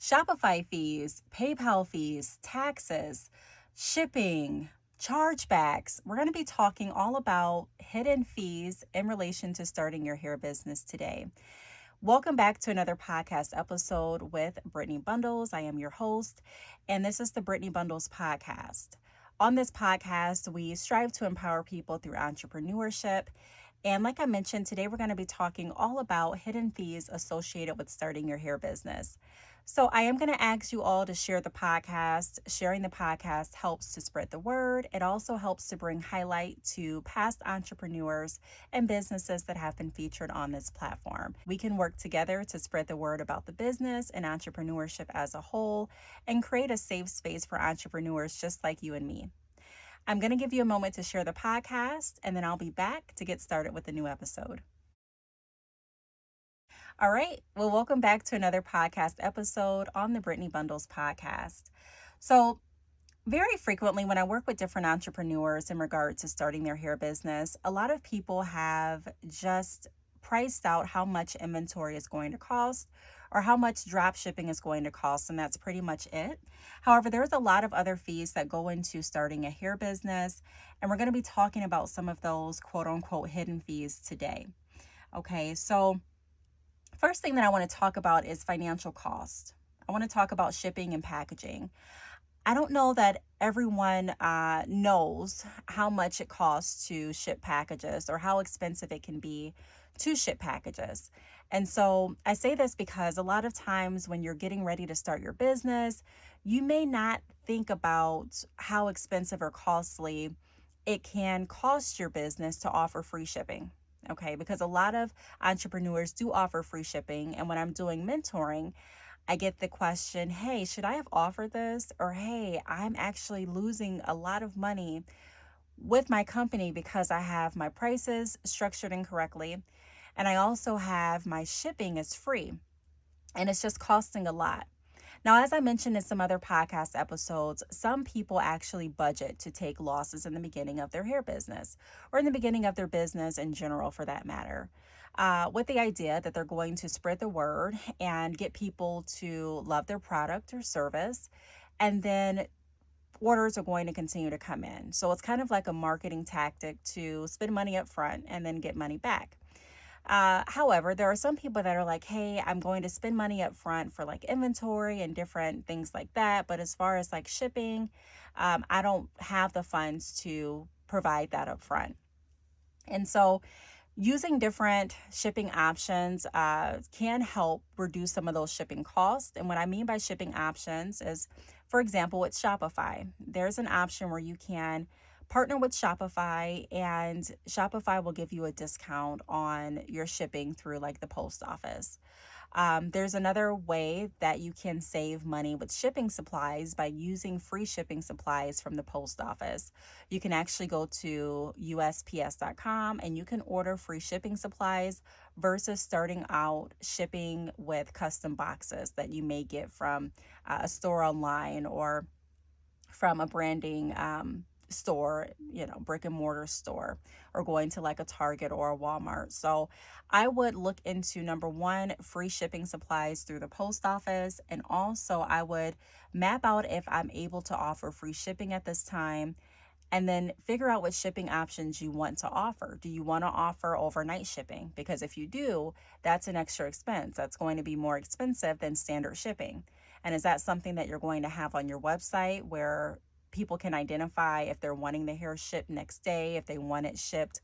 Shopify fees, PayPal fees, taxes, shipping, chargebacks. We're going to be talking all about hidden fees in relation to starting your hair business today. Welcome back to another podcast episode with Brittany Bundles. I am your host, and this is the Brittany Bundles podcast. On this podcast, we strive to empower people through entrepreneurship. And like I mentioned, today we're going to be talking all about hidden fees associated with starting your hair business. So I am going to ask you all to share the podcast. Sharing the podcast helps to spread the word. It also helps to bring highlight to past entrepreneurs and businesses that have been featured on this platform. We can work together to spread the word about the business and entrepreneurship as a whole and create a safe space for entrepreneurs just like you and me. I'm going to give you a moment to share the podcast, and then I'll be back to get started with a new episode. All right. Well, welcome back to another podcast episode on the Brittany Bundles podcast. So, very frequently when I work with different entrepreneurs in regard to starting their hair business, a lot of people have just priced out how much inventory is going to cost or how much drop shipping is going to cost, and that's pretty much it. However, there's a lot of other fees that go into starting a hair business, and we're going to be talking about some of those quote unquote hidden fees today. Okay, so first thing that I want to talk about is financial cost. I want to talk about shipping and packaging. I don't know that everyone knows how much it costs to ship packages or how expensive it can be to ship packages. And so I say this because a lot of times when you're getting ready to start your business, you may not think about how expensive or costly it can cost your business to offer free shipping. Okay, because a lot of entrepreneurs do offer free shipping. And when I'm doing mentoring, I get the question, hey, should I have offered this? Or, hey, I'm actually losing a lot of money with my company because I have my prices structured incorrectly. And I also have my shipping is free and it's just costing a lot. Now, as I mentioned in some other podcast episodes, some people actually budget to take losses in the beginning of their hair business or in the beginning of their business in general, for that matter, with the idea that they're going to spread the word and get people to love their product or service. And then orders are going to continue to come in. So it's kind of like a marketing tactic to spend money up front and then get money back. However, there are some people that are like, hey, I'm going to spend money up front for like inventory and different things like that. But as far as like shipping, I don't have the funds to provide that up front. And so using different shipping options can help reduce some of those shipping costs. And what I mean by shipping options is, for example, with Shopify, there's an option where you can partner with Shopify and Shopify will give you a discount on your shipping through like the post office. There's another way that you can save money with shipping supplies by using free shipping supplies from the post office. You can actually go to USPS.com and you can order free shipping supplies versus starting out shipping with custom boxes that you may get from a store online or from a branding store, brick and mortar store, or going to like a Target or a Walmart. So I would look into number one, free shipping supplies through the post office. And also I would map out if I'm able to offer free shipping at this time. And then figure out what shipping options you want to offer. Do you want to offer overnight shipping? Because if you do, that's an extra expense. That's going to be more expensive than standard shipping. And is that something that you're going to have on your website where people can identify if they're wanting the hair shipped next day, if they want it shipped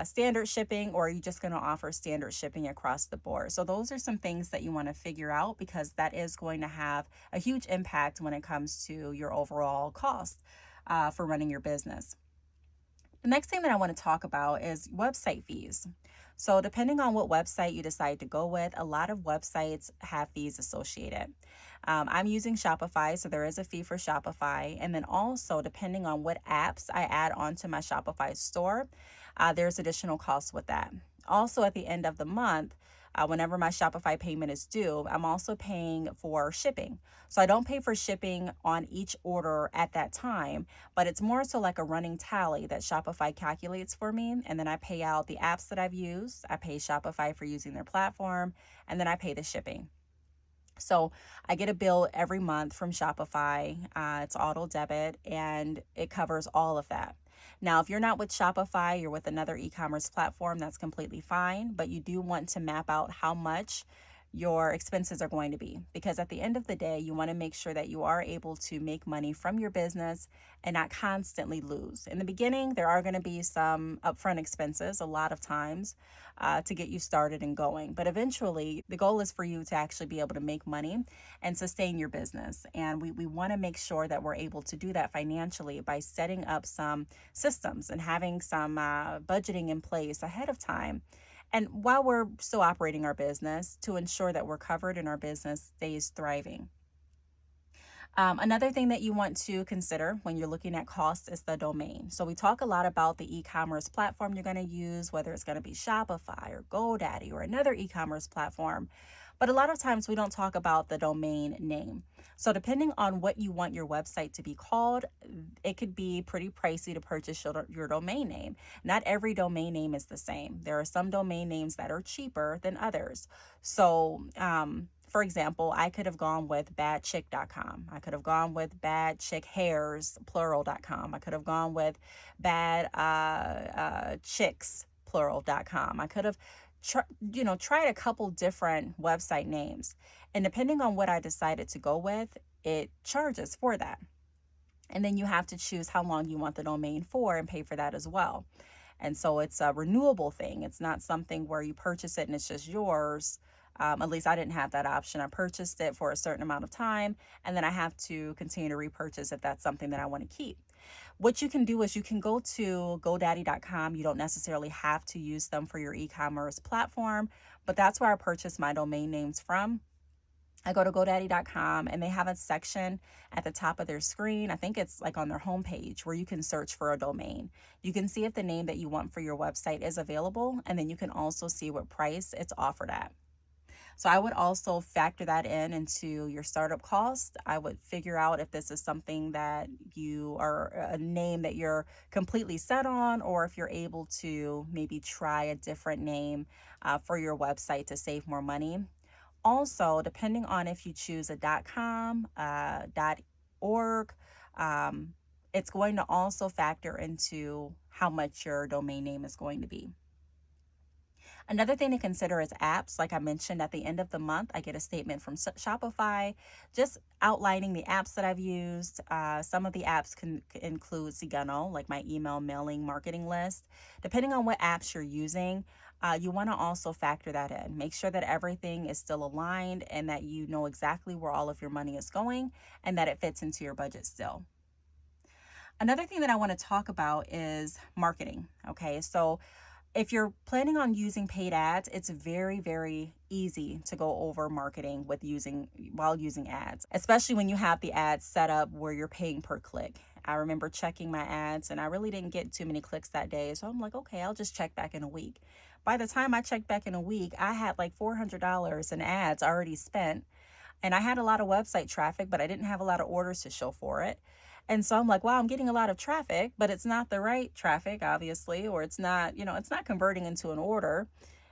standard shipping, or are you just going to offer standard shipping across the board? So those are some things that you want to figure out because that is going to have a huge impact when it comes to your overall cost for running your business. The next thing that I want to talk about is website fees. So depending on what website you decide to go with, a lot of websites have fees associated. I'm using Shopify, so there is a fee for Shopify. And then also, depending on what apps I add onto my Shopify store, there's additional costs with that. Also, at the end of the month, whenever my Shopify payment is due, I'm also paying for shipping. So I don't pay for shipping on each order at that time, but it's more so like a running tally that Shopify calculates for me. And then I pay out the apps that I've used. I pay Shopify for using their platform, and then I pay the shipping. So I get a bill every month from Shopify. It's auto debit and it covers all of that. Now, if you're not with Shopify, you're with another e-commerce platform, that's completely fine. But you do want to map out how much your expenses are going to be, because at the end of the day, you want to make sure that you are able to make money from your business and not constantly lose. In the beginning, there are going to be some upfront expenses a lot of times to get you started and going. But eventually, the goal is for you to actually be able to make money and sustain your business. And we want to make sure that we're able to do that financially by setting up some systems and having some budgeting in place ahead of time. And while we're still operating our business, to ensure that we're covered and our business stays thriving. Another thing that you want to consider when you're looking at costs is the domain. So we talk a lot about the e-commerce platform you're going to use, whether it's going to be Shopify or GoDaddy or another e-commerce platform. But a lot of times we don't talk about the domain name. So depending on what you want your website to be called, it could be pretty pricey to purchase your domain name. Not every domain name is the same. There are some domain names that are cheaper than others. So, for example, I could have gone with BadChick.com. I could have gone with BadChickHairs, plural.com. I could have gone with BadChicks, plural.com. I could have tried a couple different website names. And depending on what I decided to go with, it charges for that. And then you have to choose how long you want the domain for and pay for that as well. And so it's a renewable thing. It's not something where you purchase it and it's just yours. At least I didn't have that option. I purchased it for a certain amount of time, and then I have to continue to repurchase if that's something that I want to keep. What you can do is you can go to GoDaddy.com. You don't necessarily have to use them for your e-commerce platform, but that's where I purchase my domain names from. I go to GoDaddy.com and they have a section at the top of their screen. I think it's like on their homepage where you can search for a domain. You can see if the name that you want for your website is available, and then you can also see what price it's offered at. So I would also factor that into your startup cost. I would figure out if this is something that you are a name that you're completely set on, or if you're able to maybe try a different name for your website to save more money. Also, depending on if you choose a .com, .org, it's going to also factor into how much your domain name is going to be. Another thing to consider is apps. Like I mentioned, at the end of the month, I get a statement from Shopify just outlining the apps that I've used. Some of the apps can include Cigano, like my email mailing marketing list. Depending on what apps you're using, you want to also factor that in. Make sure that everything is still aligned and that you know exactly where all of your money is going and that it fits into your budget still. Another thing that I want to talk about is marketing. Okay, so if you're planning on using paid ads, it's very, very easy to go over marketing while using ads, especially when you have the ads set up where you're paying per click. I remember checking my ads and I really didn't get too many clicks that day. So I'm like, okay, I'll just check back in a week. By the time I checked back in a week, I had like $400 in ads already spent. And I had a lot of website traffic, but I didn't have a lot of orders to show for it. And so I'm like, wow, I'm getting a lot of traffic, but it's not the right traffic, obviously, or it's not converting into an order.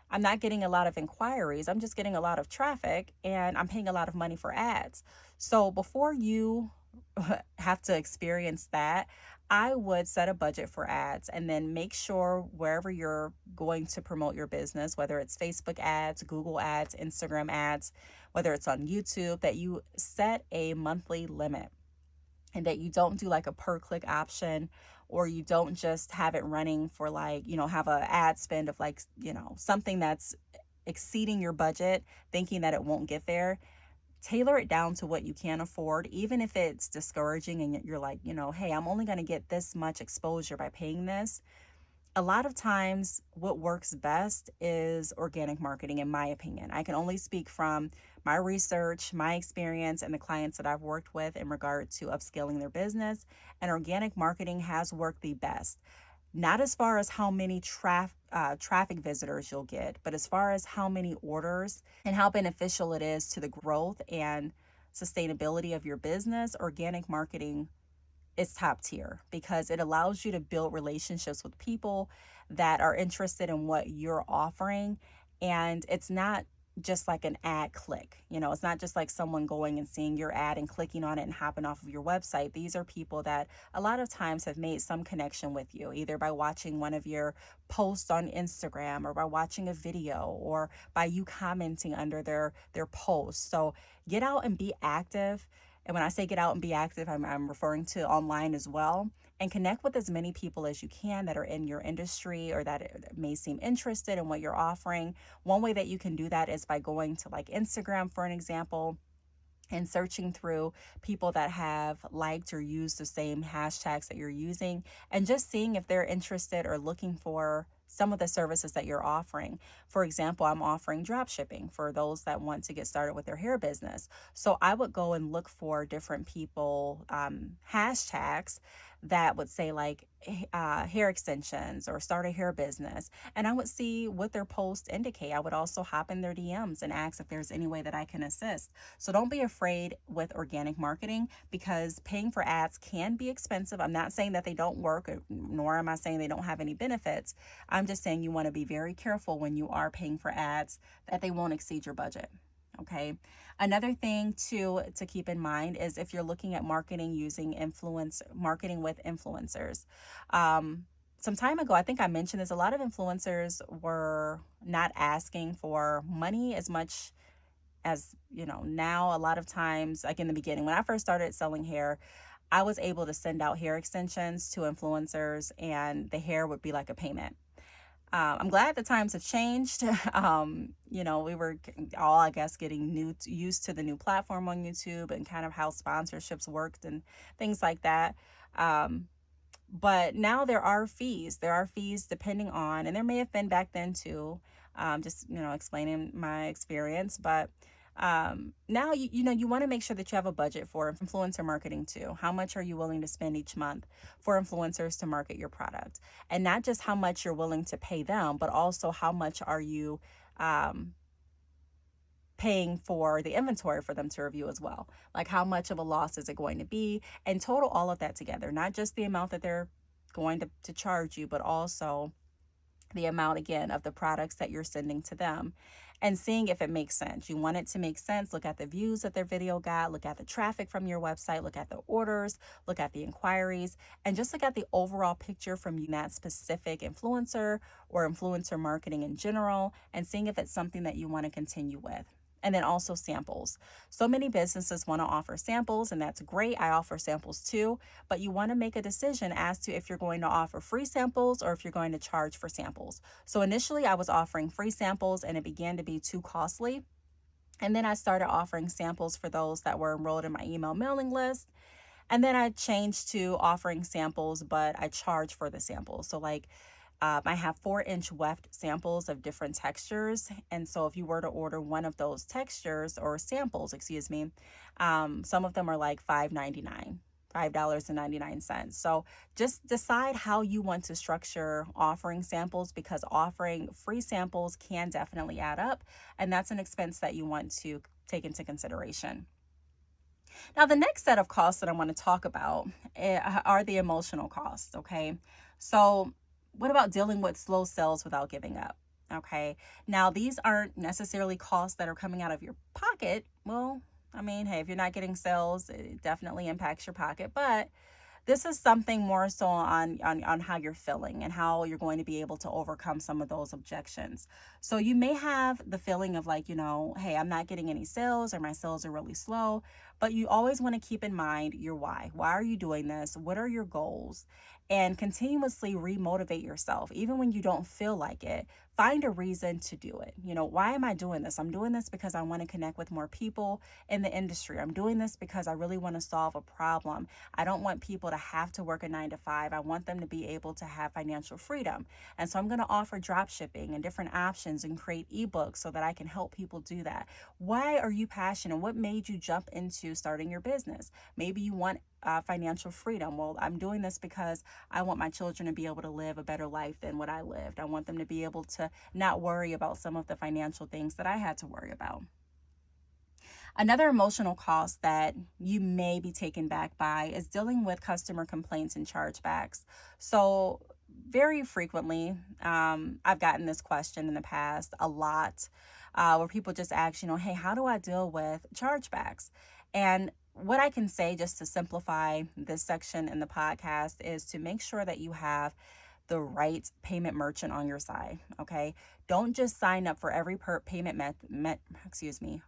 I'm not getting a lot of inquiries. I'm just getting a lot of traffic and I'm paying a lot of money for ads. So before you have to experience that, I would set a budget for ads and then make sure wherever you're going to promote your business, whether it's Facebook ads, Google ads, Instagram ads, whether it's on YouTube, that you set a monthly limit and that you don't do like a per click option, or you don't just have it running for have a ad spend of something that's exceeding your budget, thinking that it won't get there. Tailor it down to what you can afford, even if it's discouraging and you're like, hey, I'm only going to get this much exposure by paying this. A lot of times what works best is organic marketing, in my opinion. I can only speak from my research, my experience, and the clients that I've worked with in regard to upscaling their business. And organic marketing has worked the best. Not as far as how many traffic visitors you'll get, but as far as how many orders and how beneficial it is to the growth and sustainability of your business. Organic marketing is top tier because it allows you to build relationships with people that are interested in what you're offering. And it's not just like an ad click. It's not just like someone going and seeing your ad and clicking on it and hopping off of your website. These are people that a lot of times have made some connection with you, either by watching one of your posts on Instagram or by watching a video or by you commenting under their posts. So get out and be active. And when I say get out and be active, I'm referring to online as well, and connect with as many people as you can that are in your industry or that may seem interested in what you're offering. One way that you can do that is by going to like Instagram, for an example, and searching through people that have liked or used the same hashtags that you're using, and just seeing if they're interested or looking for some of the services that you're offering. For example, I'm offering drop shipping for those that want to get started with their hair business. So I would go and look for different people, hashtags that would say like hair extensions or start a hair business, and I would see what their posts indicate. I would also hop in their DMs and ask if there's any way that I can assist. So don't be afraid with organic marketing, because paying for ads can be expensive. I'm not saying that they don't work, nor am I saying they don't have any benefits. I'm just saying you want to be very careful when you are paying for ads that they won't exceed your budget. Okay. Another thing to keep in mind is if you're looking at marketing using marketing with influencers. Some time ago, I think I mentioned this, a lot of influencers were not asking for money as much as, now. A lot of times, like in the beginning, when I first started selling hair, I was able to send out hair extensions to influencers and the hair would be like a payment. I'm glad the times have changed. We were all, I guess, getting used to the new platform on YouTube and kind of how sponsorships worked and things like that. But now there are fees. There are fees depending on, and there may have been back then too, just, explaining my experience. But now, you want to make sure that you have a budget for influencer marketing too. How much are you willing to spend each month for influencers to market your product? And not just how much you're willing to pay them, but also how much are you paying for the inventory for them to review as well. Like how much of a loss is it going to be, and total all of that together, not just the amount that they're going to charge you, but also the amount, again, of the products that you're sending to them, and seeing if it makes sense. You want it to make sense. Look at the views that their video got, look at the traffic from your website, look at the orders, look at the inquiries, and just look at the overall picture from that specific influencer or influencer marketing in general, and seeing if it's something that you want to continue with. And then also samples. So many businesses want to offer samples, and that's great. I offer samples too, but you want to make a decision as to if you're going to offer free samples or if you're going to charge for samples. So initially I was offering free samples and it began to be too costly. And then I started offering samples for those that were enrolled in my email mailing list. And then I changed to offering samples, but I charge for the samples. So like, I have 4-inch weft samples of different textures. And so if you were to order one of those textures or samples, excuse me, some of them are like $5.99. So just decide how you want to structure offering samples, because offering free samples can definitely add up. And that's an expense that you want to take into consideration. Now, the next set of costs that I want to talk about are the emotional costs. Okay. So what about dealing with slow sales without giving up? Okay. Now, these aren't necessarily costs that are coming out of your pocket. Well, I mean, hey, if you're not getting sales, it definitely impacts your pocket. But this is something more so on how you're feeling and how you're going to be able to overcome some of those objections. So you may have the feeling of like, hey, I'm not getting any sales or my sales are really slow, but you always want to keep in mind your why. Why are you doing this? What are your goals? And continuously remotivate yourself. Even when you don't feel like it, find a reason to do it. Why am I doing this? I'm doing this because I want to connect with more people in the industry. I'm doing this because I really want to solve a problem. I don't want people to have to work a 9 to 5. I want them to be able to have financial freedom. And so I'm going to offer drop shipping and different options and create ebooks so that I can help people do that. Why are you passionate? What made you jump into starting your business? Maybe you want financial freedom. Well, I'm doing this because I want my children to be able to live a better life than what I lived. I want them to be able to not worry about some of the financial things that I had to worry about. Another emotional cost that you may be taken back by is dealing with customer complaints and chargebacks. So very frequently, I've gotten this question in the past a lot. where people just ask, hey, how do I deal with chargebacks? And what I can say, just to simplify this section in the podcast, is to make sure that you have the right payment merchant on your side. Okay, don't just sign up for every payment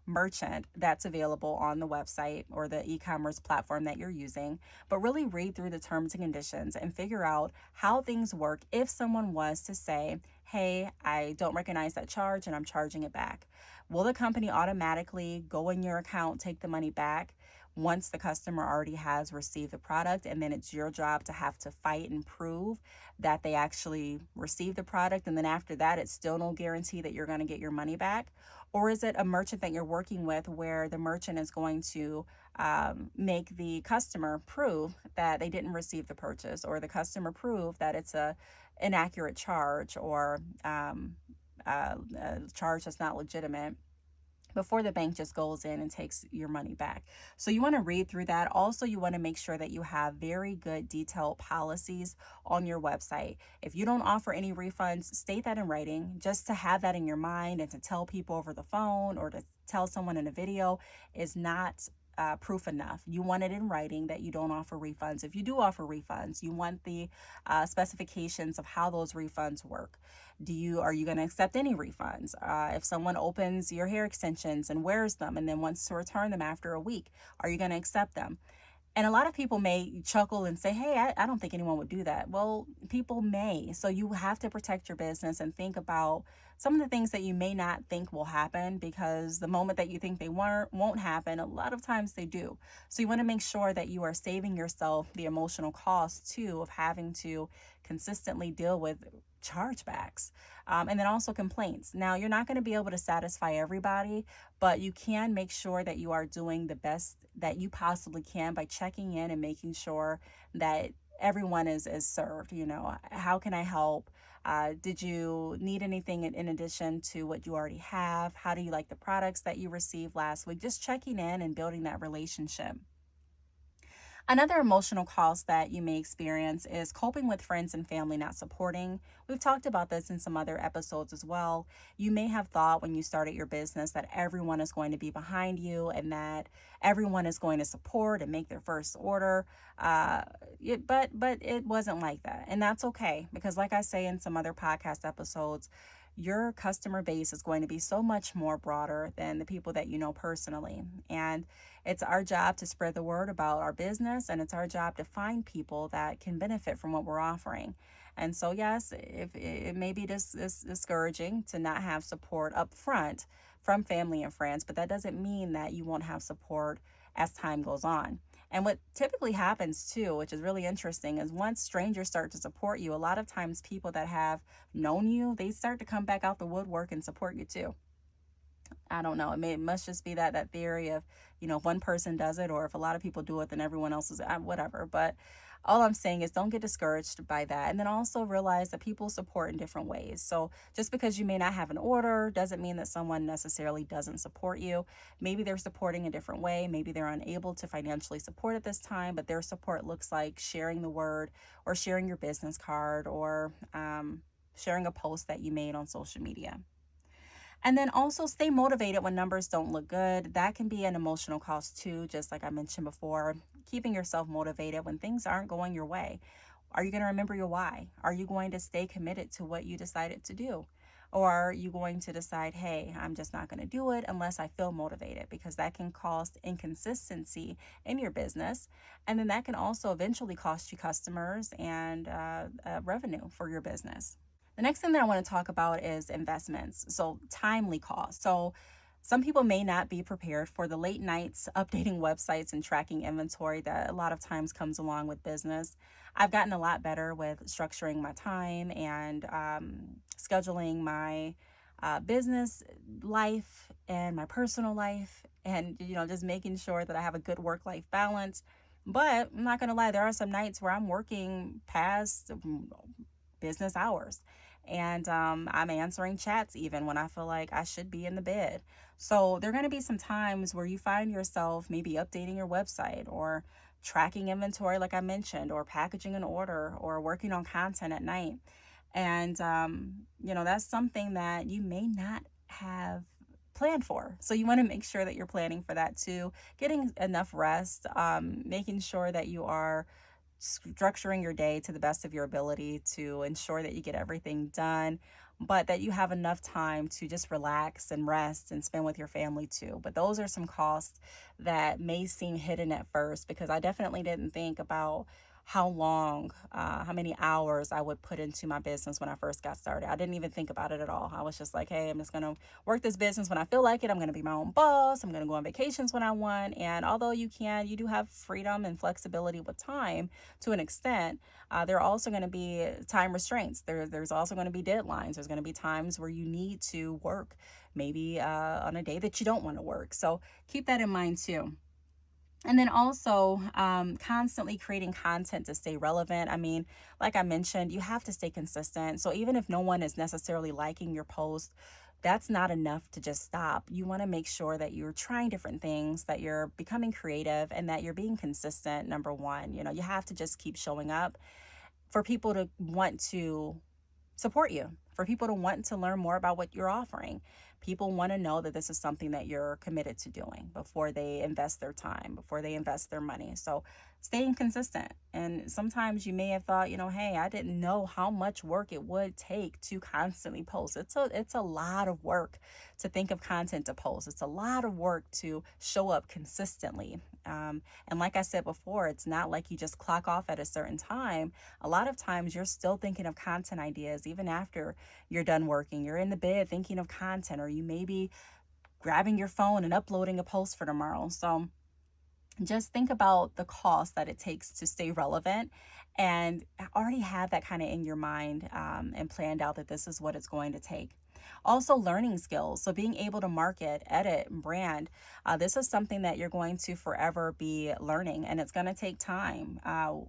merchant that's available on the website or the e-commerce platform that you're using, but really read through the terms and conditions and figure out how things work if someone was to say, hey, I don't recognize that charge and I'm charging it back. Will the company automatically go in your account, take the money back once the customer already has received the product, and then it's your job to have to fight and prove that they actually received the product, and then after that it's still no guarantee that you're going to get your money back? Or is it a merchant that you're working with where the merchant is going to make the customer prove that they didn't receive the purchase, or the customer prove that it's a inaccurate charge, or a charge that's not legitimate, before the bank just goes in and takes your money back? So you want to read through that. Also, you want to make sure that you have very good detailed policies on your website. If you don't offer any refunds, state that in writing, just to have that in your mind, and to tell people over the phone or to tell someone in a video is not proof enough. You want it in writing that you don't offer refunds. If you do offer refunds, you want the specifications of how those refunds work. Are you going to accept any refunds? If someone opens your hair extensions and wears them and then wants to return them after a week, are you going to accept them? And a lot of people may chuckle and say, hey, I don't think anyone would do that. Well, people may. So you have to protect your business and think about some of the things that you may not think will happen, because the moment that you think they won't happen, a lot of times they do. So you want to make sure that you are saving yourself the emotional cost too of having to consistently deal with chargebacks, and then also complaints. Now, you're not going to be able to satisfy everybody, but you can make sure that you are doing the best that you possibly can by checking in and making sure that everyone is served. How can I help? Did you need anything in addition to what you already have? How do you like the products that you received last week? Just checking in and building that relationship. Another emotional cost that you may experience is coping with friends and family not supporting. We've talked about this in some other episodes as well. You may have thought when you started your business that everyone is going to be behind you and that everyone is going to support and make their first order. But it wasn't like that. And that's okay, because like I say in some other podcast episodes, your customer base is going to be so much more broader than the people that you know personally. And it's our job to spread the word about our business, and it's our job to find people that can benefit from what we're offering. And so, yes, if it may be discouraging to not have support up front from family and friends, but that doesn't mean that you won't have support as time goes on. And what typically happens too, which is really interesting, is once strangers start to support you, a lot of times people that have known you, they start to come back out the woodwork and support you too. I don't know. It must just be that theory of, if one person does it, or if a lot of people do it, then everyone else is whatever. But all I'm saying is don't get discouraged by that. And then also realize that people support in different ways. So just because you may not have an order doesn't mean that someone necessarily doesn't support you. Maybe they're supporting a different way. Maybe they're unable to financially support at this time, but their support looks like sharing the word, or sharing your business card, or sharing a post that you made on social media. And then also stay motivated when numbers don't look good. That can be an emotional cost too, just like I mentioned before. Keeping yourself motivated when things aren't going your way. Are you going to remember your why? Are you going to stay committed to what you decided to do? Or are you going to decide, hey, I'm just not going to do it unless I feel motivated? Because that can cause inconsistency in your business. And then that can also eventually cost you customers and revenue for your business. The next thing that I want to talk about is investments. So timely costs. So some people may not be prepared for the late nights updating websites and tracking inventory that a lot of times comes along with business. I've gotten a lot better with structuring my time and scheduling my business life and my personal life, and just making sure that I have a good work-life balance. But I'm not going to lie, there are some nights where I'm working past business hours. And I'm answering chats even when I feel like I should be in the bed. So there are going to be some times where you find yourself maybe updating your website, or tracking inventory, like I mentioned, or packaging an order, or working on content at night. And, that's something that you may not have planned for. So you want to make sure that you're planning for that too, getting enough rest, making sure that you are structuring your day to the best of your ability to ensure that you get everything done, but that you have enough time to just relax and rest and spend with your family too. But those are some costs that may seem hidden at first, because I definitely didn't think about how long, how many hours I would put into my business when I first got started. I didn't even think about it at all. I was just like, hey, I'm just going to work this business when I feel like it. I'm going to be my own boss. I'm going to go on vacations when I want. And although you do have freedom and flexibility with time to an extent, there are also going to be time restraints. There's also going to be deadlines. There's going to be times where you need to work, maybe on a day that you don't want to work. So keep that in mind too. And then also constantly creating content to stay relevant. I mean, like I mentioned, you have to stay consistent. So even if no one is necessarily liking your post, that's not enough to just stop. You want to make sure that you're trying different things, that you're becoming creative, and that you're being consistent. Number one, you have to just keep showing up for people to want to support you, for people to want to learn more about what you're offering. People want to know that this is something that you're committed to doing before they invest their time, before they invest their money. So staying consistent. And sometimes you may have thought, hey, I didn't know how much work it would take to constantly post. It's a lot of work to think of content to post. It's a lot of work to show up consistently. And like I said before, it's not like you just clock off at a certain time. A lot of times you're still thinking of content ideas even after you're done working. You're in the bed thinking of content, or you may be grabbing your phone and uploading a post for tomorrow. So just think about the cost that it takes to stay relevant, and already have that kind of in your mind, and planned out that this is what it's going to take. Also, learning skills. So being able to market, edit, brand. This is something that you're going to forever be learning, and it's going to take time.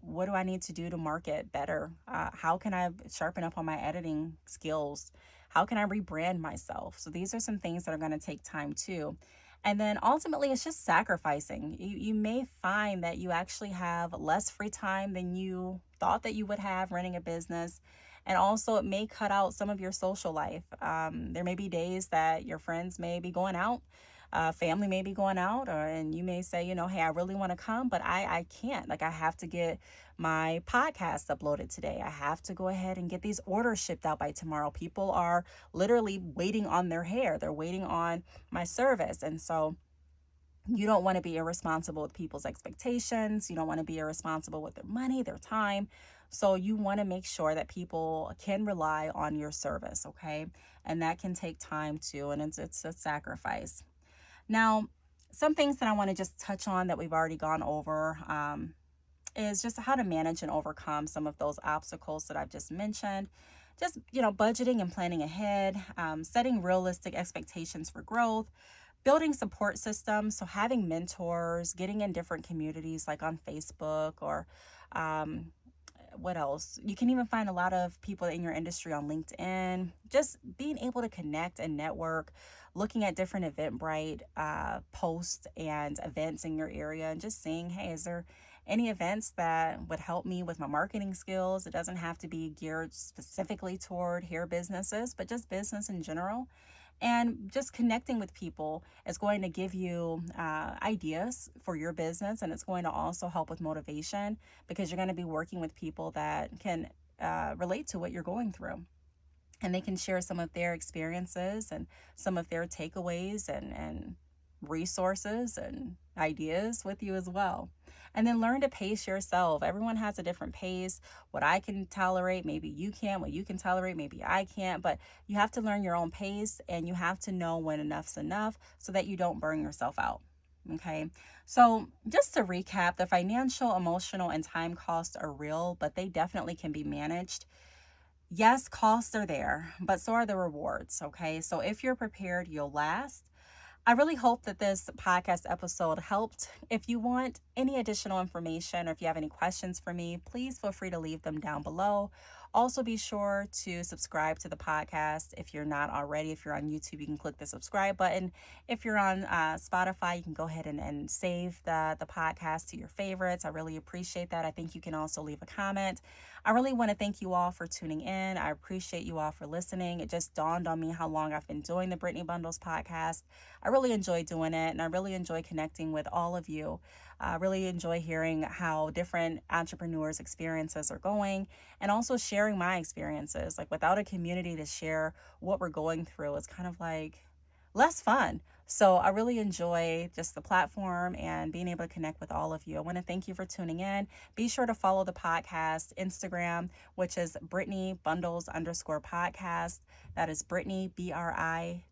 What do I need to do to market better? How can I sharpen up on my editing skills? How can I rebrand myself? So these are some things that are going to take time too. And then ultimately, it's just sacrificing. You may find that you actually have less free time than you thought that you would have running a business. And also, it may cut out some of your social life. There may be days that your friends may be going out, family may be going out, and you may say, hey, I really want to come, but I can't. Like, I have to get my podcast uploaded today. I have to go ahead and get these orders shipped out by tomorrow. People are literally waiting on their hair. They're waiting on my service. And so you don't want to be irresponsible with people's expectations. You don't want to be irresponsible with their money, their time. So you want to make sure that people can rely on your service, okay? And that can take time too, and it's a sacrifice. Now, some things that I want to just touch on that we've already gone over, is just how to manage and overcome some of those obstacles that I've just mentioned. Just, budgeting and planning ahead, setting realistic expectations for growth, building support systems. So having mentors, getting in different communities like on Facebook, or what else? You can even find a lot of people in your industry on LinkedIn. Just being able to connect and network, looking at different Eventbrite posts and events in your area, and just seeing, hey, is there any events that would help me with my marketing skills? It doesn't have to be geared specifically toward hair businesses, but just business in general. And just connecting with people is going to give you ideas for your business, and it's going to also help with motivation, because you're going to be working with people that can relate to what you're going through. And they can share some of their experiences and some of their takeaways and resources and ideas with you as well. And then learn to pace yourself. Everyone has a different pace. What I can tolerate, maybe you can't. What you can tolerate, maybe I can't. But you have to learn your own pace, and you have to know when enough's enough so that you don't burn yourself out. Okay. So just to recap, the financial, emotional, and time costs are real, but they definitely can be managed. Yes, costs are there, but so are the rewards. Okay. So if you're prepared, you'll last. I really hope that this podcast episode helped. If you want any additional information, or if you have any questions for me, please feel free to leave them down below. Also, be sure to subscribe to the podcast if you're not already. If you're on YouTube, you can click the subscribe button. If you're on Spotify, you can go ahead and save the podcast to your favorites. I really appreciate that. I think you can also leave a comment. I really want to thank you all for tuning in. I appreciate you all for listening. It just dawned on me how long I've been doing the Brittany Bundles podcast. I really enjoy doing it, and I really enjoy connecting with all of you. I really enjoy hearing how different entrepreneurs' experiences are going, and also sharing my experiences. Like, without a community to share what we're going through, it's kind of like less fun. So I really enjoy just the platform and being able to connect with all of you. I want to thank you for tuning in. Be sure to follow the podcast Instagram, which is Brittany Bundles _podcast. That is Brittany, BRITTNEY,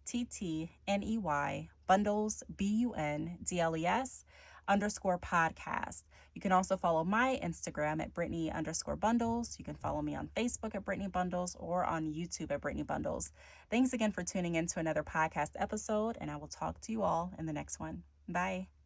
Bundles, BUNDLES _podcast. You can also follow my Instagram at Brittany _bundles. You can follow me on Facebook at Brittany Bundles or on YouTube at Brittany Bundles. Thanks again for tuning in to another podcast episode, and I will talk to you all in the next one. Bye.